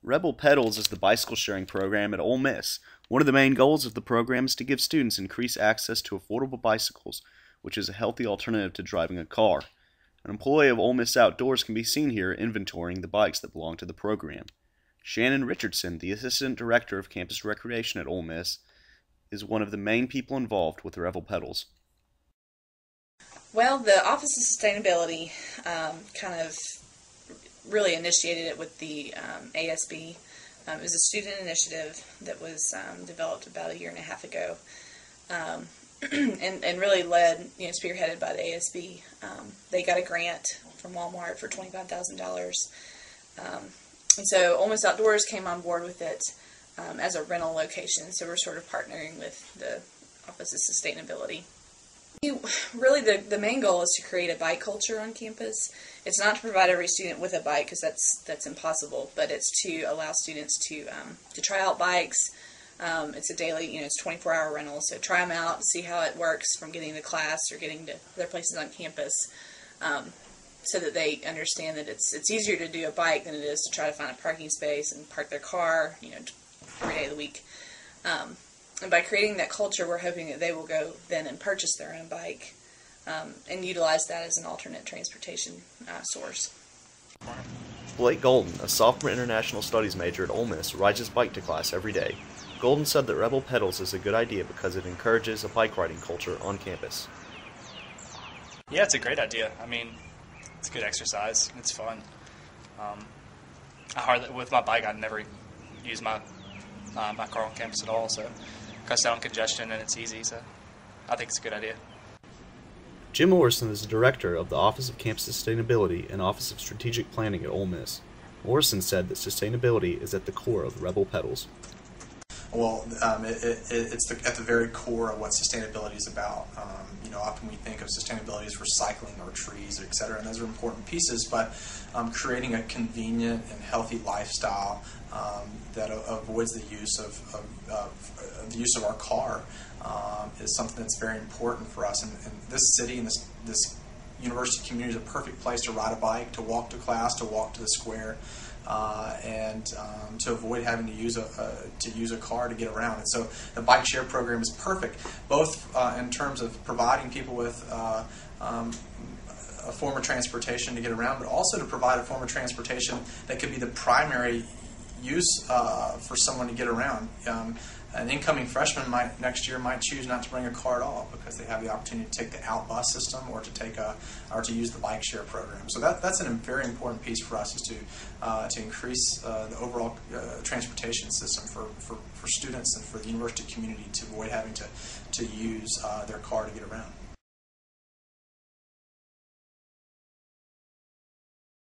Rebel Pedals is the bicycle sharing program at Ole Miss. One of the main goals of the program is to give students increased access to affordable bicycles, which is a healthy alternative to driving a car. An employee of Ole Miss Outdoors can be seen here inventorying the bikes that belong to the program. Shannon Richardson, the Assistant Director of Campus Recreation at Ole Miss, is one of the main people involved with Rebel Pedals. Well, the Office of Sustainability kind of really initiated it with the ASB. It was a student initiative that was developed about a year and a half ago, and really led, spearheaded by the ASB. They got a grant from Walmart for $25,000, and so Ole Miss Outdoors came on board with it as a rental location. So we're sort of partnering with the Office of Sustainability. Really, the main goal is to create a bike culture on campus. It's not to provide every student with a bike, because that's impossible, but it's to allow students to try out bikes. It's a daily, it's 24-hour rental, so try them out, see how it works from getting to class or getting to other places on campus, so that they understand that it's easier to do a bike than it is to try to find a parking space and park their car, every day of the week. And by creating that culture, we're hoping that they will go then and purchase their own bike and utilize that as an alternate transportation source. Blake Golden, a sophomore international studies major at Ole Miss, rides his bike to class every day. Golden said that Rebel Pedals is a good idea because it encourages a bike riding culture on campus. Yeah, it's a great idea. I mean, it's good exercise. It's fun. With my bike, I never use my car on campus at all, so cuts down congestion and it's easy, so I think it's a good idea. Jim Morrison is the director of the Office of Campus Sustainability and Office of Strategic Planning at Ole Miss. Morrison said that sustainability is at the core of Rebel Pedals. Well, it's at the very core of what sustainability is about. Often we think of sustainability as recycling or trees, etc., and those are important pieces, but creating a convenient and healthy lifestyle that avoids the use of our car is something that's very important for us. And this city and this university community is a perfect place to ride a bike, to walk to class, to walk to the square, and to avoid having to use a car to get around. And so the bike share program is perfect, both in terms of providing people with a form of transportation to get around, but also to provide a form of transportation that could be the primary use for someone to get around. An incoming freshman next year might choose not to bring a car at all because they have the opportunity to take the out bus system or to use the bike share program. So that's a very important piece for us, is to increase the overall transportation system for students and for the university community to avoid having to use their car to get around.